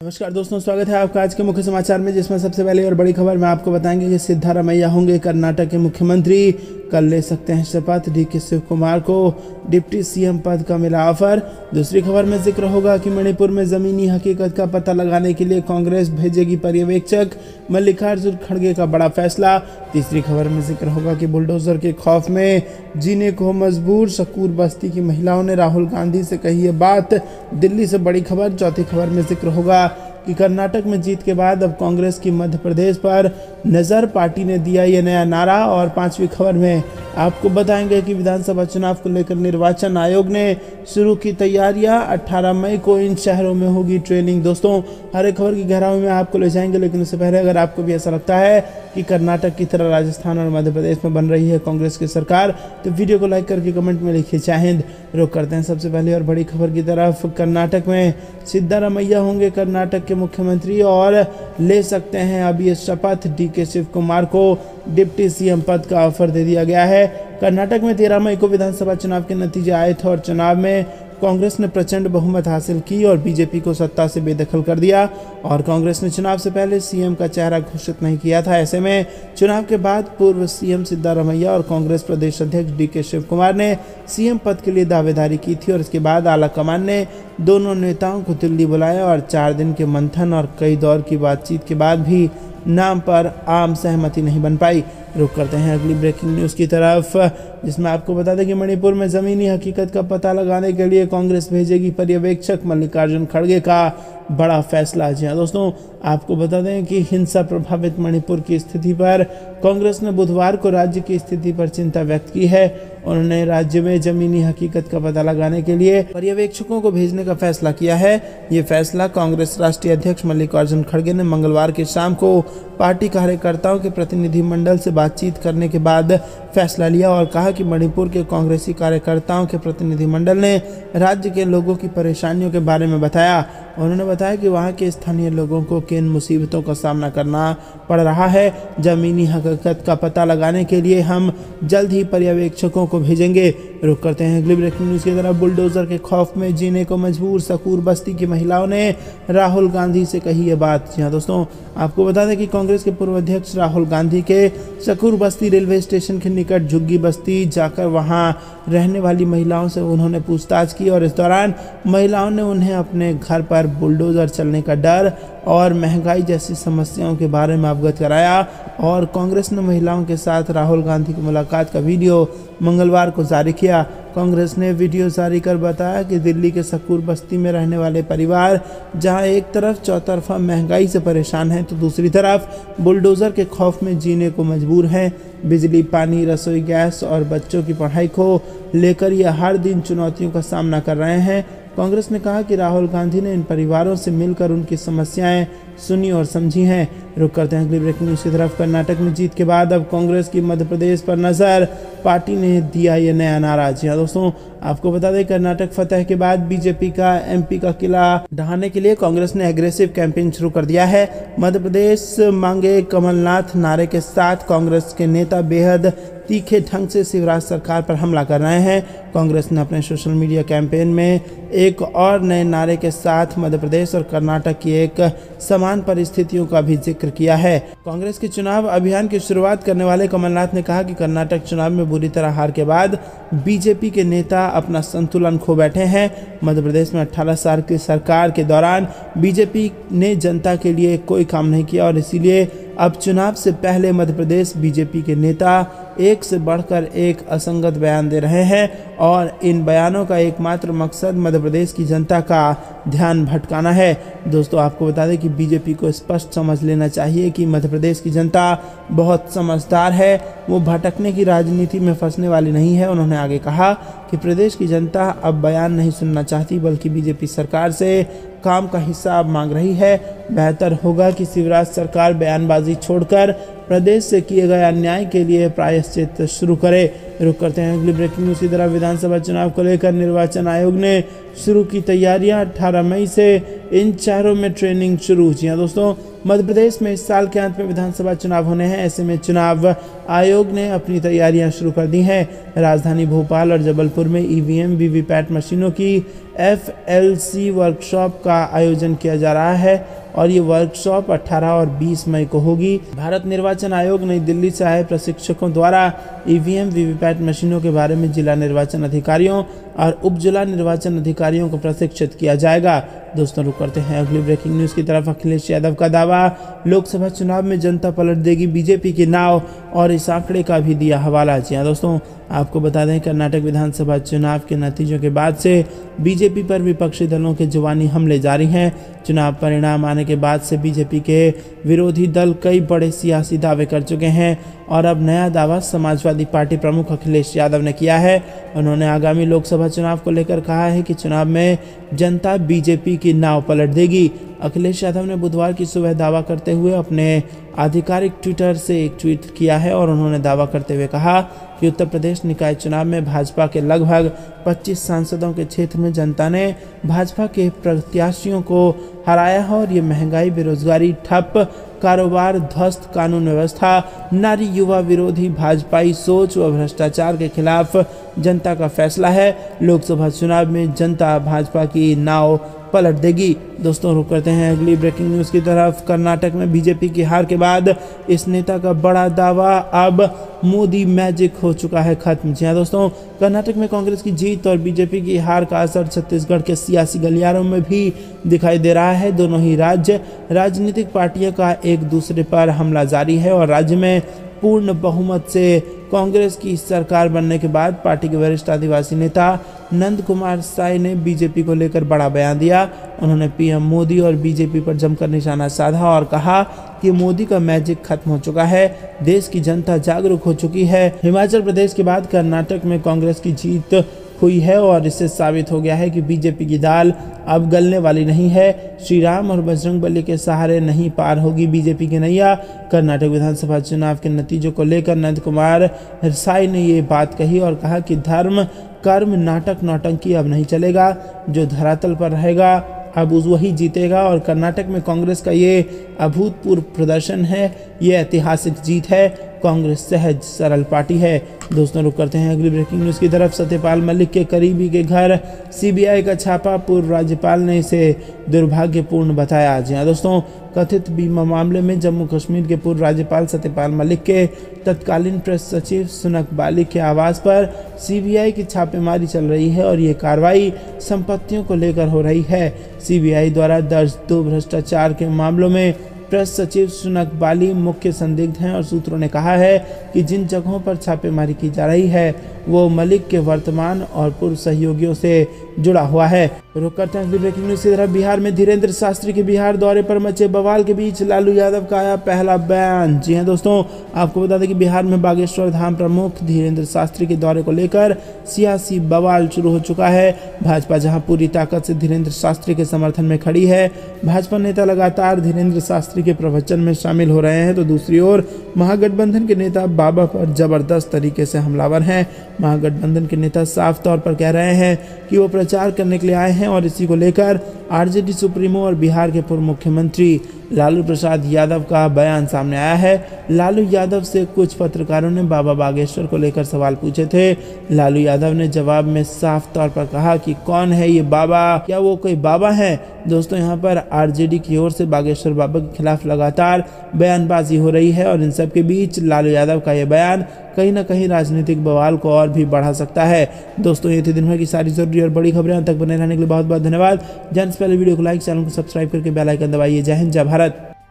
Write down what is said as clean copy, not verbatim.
नमस्कार दोस्तों, स्वागत है आपका आज के मुख्य समाचार में, जिसमें सबसे पहले और बड़ी खबर में आपको बताएंगे कि सिद्धारमैया होंगे कर्नाटक के मुख्यमंत्री। कल ले सकते हैं शपथ। डीके शिव कुमार को डिप्टी सीएम पद का मिला ऑफर। दूसरी खबर में जिक्र होगा कि मणिपुर में जमीनी हकीकत का पता लगाने के लिए कांग्रेस भेजेगी पर्यवेक्षक। मल्लिकार्जुन खड़गे का बड़ा फैसला। तीसरी खबर में जिक्र होगा कि बुलडोजर के खौफ में जीने को मजबूर। शकूर बस्ती की महिलाओं ने राहुल गांधी से कही ये बात। दिल्ली से बड़ी खबर। चौथी खबर में जिक्र होगा कि कर्नाटक में जीत के बाद अब कांग्रेस की मध्य प्रदेश पर नजर। पार्टी ने दिया ये नया नारा। और पांचवी खबर में आपको बताएंगे कि विधानसभा चुनाव को लेकर निर्वाचन आयोग ने शुरू की तैयारियां। 18 मई को इन शहरों में होगी ट्रेनिंग। दोस्तों, हर एक खबर की गहराई में आपको ले जाएंगे, लेकिन उससे पहले अगर आपको भी ऐसा लगता है कि कर्नाटक की तरह राजस्थान और मध्य प्रदेश में बन रही है कांग्रेस की सरकार, तो वीडियो को लाइक करके कमेंट में लिखिए जय हिंद। रुक करते हैं सबसे पहले और बड़ी खबर की तरफ। कर्नाटक में सिद्धारमैया होंगे कर्नाटक के मुख्यमंत्री और ले सकते हैं अब ये शपथ। डीके शिव कुमार को डिप्टी सीएम पद का ऑफर दे दिया गया है। कर्नाटक में 13 मई को विधानसभा चुनाव के नतीजे आए थे और चुनाव में कांग्रेस ने प्रचंड बहुमत हासिल की और बीजेपी को सत्ता से बेदखल कर दिया। और कांग्रेस ने चुनाव से पहले सीएम का चेहरा घोषित नहीं किया था। ऐसे में चुनाव के बाद पूर्व सीएम सिद्धारमैया और कांग्रेस प्रदेश अध्यक्ष डीके शिव कुमार ने सीएम पद के लिए दावेदारी की थी। और इसके बाद आलाकमान ने दोनों नेताओं को दिल्ली बुलाया और 4 दिन के मंथन और कई दौर की बातचीत के बाद भी नाम पर आम सहमति नहीं बन पाई। रुक करते हैं अगली ब्रेकिंग न्यूज़ की तरफ, जिसमें आपको बता दें कि मणिपुर में ज़मीनी हकीकत का पता लगाने के लिए कांग्रेस भेजेगी पर्यवेक्षक। मल्लिकार्जुन खड़गे का बड़ा फैसला। जी हाँ दोस्तों, आपको बता दें कि हिंसा प्रभावित मणिपुर की स्थिति पर कांग्रेस ने बुधवार को राज्य की स्थिति पर चिंता व्यक्त की है। उन्होंने राज्य में जमीनी हकीकत का पता लगाने के लिए पर्यवेक्षकों को भेजने का फैसला किया है। ये फैसला कांग्रेस राष्ट्रीय अध्यक्ष मल्लिकार्जुन खड़गे ने मंगलवार की शाम को पार्टी कार्यकर्ताओं के प्रतिनिधिमंडल से बातचीत करने के बाद फैसला लिया और कहा कि मणिपुर के कांग्रेसी कार्यकर्ताओं के प्रतिनिधिमंडल ने राज्य के लोगों की परेशानियों के बारे में बताया। उन्होंने बताया कि वहां के स्थानीय लोगों को किन मुसीबतों का सामना करना पड़ रहा है। जमीनी हकीकत का पता लगाने के लिए हम जल्द ही पर्यवेक्षकों को भेजेंगे। रुक करते हैं अगली ब्रेकिंग न्यूज़ की तरफ। बुलडोजर के खौफ में जीने को मजबूर। शकूर बस्ती की महिलाओं ने राहुल गांधी से कही ये बात। जी हाँ दोस्तों, आपको बता दें कि कांग्रेस के पूर्व अध्यक्ष राहुल गांधी के शकूर बस्ती रेलवे स्टेशन के निकट झुग्गी बस्ती जाकर वहां रहने वाली महिलाओं से उन्होंने पूछताछ की और इस दौरान महिलाओं ने उन्हें अपने घर पर बुलडोजर चलने का डर और महंगाई जैसी समस्याओं के बारे में अवगत कराया। और कांग्रेस ने महिलाओं के साथ राहुल गांधी की मुलाकात का वीडियो मंगलवार को जारी किया। कांग्रेस ने वीडियो जारी कर बताया कि दिल्ली के शकूर बस्ती में रहने वाले परिवार जहां एक तरफ चौतरफा महंगाई से परेशान हैं, तो दूसरी तरफ बुलडोजर के खौफ में जीने को मजबूर हैं। बिजली, पानी, रसोई गैस और बच्चों की पढ़ाई को लेकर ये हर दिन चुनौतियों का सामना कर रहे हैं। कांग्रेस ने कहा कि राहुल गांधी ने इन परिवारों से मिलकर उनकी समस्याएं सुनी और समझी हैं। रुक करते हैं अगली ब्रेकिंग न्यूज़ की तरफ। कर्नाटक में जीत के बाद अब कांग्रेस की मध्य प्रदेश पर नजर। पार्टी ने दिया ये नया नारा। जी हाँ दोस्तों, आपको बता दें कर्नाटक फतह के बाद बीजेपी का एमपी का किला ढहाने के लिए कांग्रेस ने एग्रेसिव कैंपेन शुरू कर दिया है। मध्य प्रदेश मांगे कमलनाथ नारे के साथ कांग्रेस के नेता बेहद तीखे ढंग से शिवराज सरकार पर हमला कर रहे हैं। कांग्रेस ने अपने सोशल मीडिया कैंपेन में एक और नए नारे के साथ मध्य प्रदेश और कर्नाटक की एक समान परिस्थितियों का भी जिक्र किया है। कांग्रेस के चुनाव अभियान की शुरुआत करने वाले कमलनाथ ने कहा कि कर्नाटक चुनाव में बुरी तरह हार के बाद बीजेपी के नेता अपना संतुलन खो बैठे हैं। मध्य प्रदेश में 18 साल की सरकार के दौरान बीजेपी ने जनता के लिए कोई काम नहीं किया और इसीलिए अब चुनाव से पहले मध्य प्रदेश बीजेपी के नेता एक से बढ़कर एक असंगत बयान दे रहे हैं और इन बयानों का एकमात्र मकसद मध्य प्रदेश की जनता का ध्यान भटकाना है। दोस्तों, आपको बता दें कि बीजेपी को स्पष्ट समझ लेना चाहिए कि मध्य प्रदेश की जनता बहुत समझदार है, वो भटकने की राजनीति में फंसने वाली नहीं है। उन्होंने आगे कहा कि प्रदेश की जनता अब बयान नहीं सुनना चाहती, बल्कि बीजेपी सरकार से काम का हिसाब मांग रही है। बेहतर होगा कि शिवराज सरकार बयानबाजी छोड़कर प्रदेश से किए गए अन्याय के लिए प्रायश्चित शुरू करे। रुक करते हैं अगली ब्रेकिंग न्यूज की तरफ। विधानसभा चुनाव को लेकर निर्वाचन आयोग ने शुरू की तैयारियां। 18 मई से इन शहरों में ट्रेनिंग शुरू। जी हाँ दोस्तों, मध्य प्रदेश में इस साल के अंत में विधानसभा चुनाव होने हैं। ऐसे में चुनाव आयोग ने अपनी तैयारियां शुरू कर दी हैं। राजधानी भोपाल और जबलपुर में ईवीएम वीवीपैट मशीनों की FLC वर्कशॉप का आयोजन किया जा रहा है और ये वर्कशॉप 18 और 20 मई को होगी। भारत निर्वाचन आयोग नई दिल्ली से आए प्रशिक्षकों द्वारा ईवीएम वीवीपैट मशीनों के बारे में जिला निर्वाचन अधिकारियों और उप जिला निर्वाचन अधिकारियों को प्रशिक्षित किया जाएगा। दोस्तों रुक करते हैं अगली ब्रेकिंग न्यूज की तरफ। अखिलेश यादव का दावा, लोकसभा चुनाव में जनता पलट देगी बीजेपी की नाव, और इस आंकड़े का भी दिया हवाला। जी हाँ दोस्तों, आपको बता दें कर्नाटक विधानसभा चुनाव के नतीजों के बाद से बीजेपी पर विपक्षी दलों के जुबानी हमले जारी हैं। चुनाव परिणाम आने के बाद से बीजेपी के विरोधी दल कई बड़े सियासी दावे कर चुके हैं और अब नया दावा समाजवादी पार्टी प्रमुख अखिलेश यादव ने किया है। उन्होंने आगामी लोकसभा चुनाव को लेकर कहा है कि चुनाव में जनता बीजेपी की नाव पलट देगी। अखिलेश यादव ने बुधवार की सुबह दावा करते हुए अपने आधिकारिक ट्विटर से एक ट्वीट किया है और उन्होंने दावा करते हुए कहा कि उत्तर प्रदेश निकाय चुनाव में भाजपा के लगभग 25 सांसदों के क्षेत्र में जनता ने भाजपा के प्रत्याशियों को हराया है और ये महंगाई, बेरोजगारी ठप, कारोबार ध्वस्त, कानून व्यवस्था, नारी युवा विरोधी भाजपाई सोच व भ्रष्टाचार के खिलाफ जनता का फैसला है। लोकसभा चुनाव में जनता भाजपा की नाव पलट देगी। दोस्तों रुक करते हैं अगली ब्रेकिंग न्यूज की तरफ। कर्नाटक में बीजेपी की हार के बाद इस नेता का बड़ा दावा, अब मोदी मैजिक हो चुका है खत्म। जी हाँ दोस्तों, कर्नाटक में कांग्रेस की जीत और बीजेपी की हार का असर छत्तीसगढ़ के सियासी गलियारों में भी दिखाई दे रहा है। दोनों ही राजनीतिक पार्टियों का एक दूसरे पर हमला जारी है और राज्य में पूर्ण बहुमत से कांग्रेस की सरकार बनने के बाद पार्टी के वरिष्ठ आदिवासी नेता नंद कुमार साय ने बीजेपी को लेकर बड़ा बयान दिया। उन्होंने पीएम मोदी और बीजेपी पर जमकर निशाना साधा और कहा कि मोदी का मैजिक खत्म हो चुका है, देश की जनता जागरूक हो चुकी है। हिमाचल प्रदेश के बाद कर्नाटक में कांग्रेस की जीत हुई है और इससे साबित हो गया है कि बीजेपी की दाल अब गलने वाली नहीं है। श्री राम और बजरंगबली के सहारे नहीं पार होगी बीजेपी की नैया। कर्नाटक विधानसभा चुनाव के नतीजों को लेकर नंद कुमार साय ने ये बात कही और कहा कि धर्म, कर्म, नाटक, नौटंकी अब नहीं चलेगा। जो धरातल पर रहेगा अब वही जीतेगा और कर्नाटक में कांग्रेस का ये अभूतपूर्व प्रदर्शन है, ये ऐतिहासिक जीत है। कांग्रेस सहज सरल पार्टी है। दोस्तों रुक करते हैं अगली ब्रेकिंग न्यूज की तरफ। सत्यपाल मलिक के करीबी के घर सीबीआई का छापा, पूर्व राज्यपाल ने इसे दुर्भाग्यपूर्ण बताया। जी हाँ दोस्तों, कथित बीमा मामले में जम्मू कश्मीर के पूर्व राज्यपाल सत्यपाल मलिक के तत्कालीन प्रेस सचिव सुनक बाली के आवास पर सीबीआई की छापेमारी चल रही है और ये कार्रवाई संपत्तियों को लेकर हो रही है। सीबीआई द्वारा दर्ज 2 भ्रष्टाचार के मामलों में प्रेस सचिव सुनक बाली मुख्य संदिग्ध हैं और सूत्रों ने कहा है कि जिन जगहों पर छापेमारी की जा रही है वो मलिक के वर्तमान और पूर्व सहयोगियों से जुड़ा हुआ है। रुक करते हैं ब्रेकिंग न्यूज की तरफ। बिहार में धीरेन्द्र शास्त्री के बिहार दौरे पर मचे बवाल के बीच लालू यादव का आया पहला बयान। जी हां दोस्तों, आपको बता दें कि बिहार में बागेश्वर धाम प्रमुख धीरेन्द्र शास्त्री के दौरे को लेकर सियासी बवाल शुरू हो चुका है। भाजपा जहां पूरी ताकत से धीरेन्द्र शास्त्री के समर्थन में खड़ी है, भाजपा नेता लगातार धीरेन्द्र शास्त्री के प्रवचन में शामिल हो रहे हैं, तो दूसरी ओर महागठबंधन के नेता बाबा पर जबरदस्त तरीके से हमलावर हैं। महागठबंधन के नेता साफ तौर पर कह रहे हैं कि वो प्रचार करने के लिए आए हैं और इसी को लेकर आरजेडी सुप्रीमो और बिहार के पूर्व मुख्यमंत्री लालू प्रसाद यादव का बयान सामने आया है। लालू यादव से कुछ पत्रकारों ने बाबा बागेश्वर को लेकर सवाल पूछे थे। लालू यादव ने जवाब में साफ तौर पर कहा कि कौन है ये बाबा, क्या वो कोई बाबा है? दोस्तों, यहाँ पर आरजेडी की ओर से बागेश्वर बाबा के खिलाफ लगातार बयानबाजी हो रही है और इन सब के बीच लालू यादव का ये बयान कहीं ना कहीं राजनीतिक बवाल को और भी बढ़ा सकता है। दोस्तों, ये थी दिन भर की सारी जरूरी और बड़ी खबरें। अंत तक बने रहने के लिए बहुत बहुत धन्यवाद। जाने से पहले वीडियो को लाइक, चैनल को सब्सक्राइब करके बेल आइकन दबाइए। जय हिंद, जय भारत।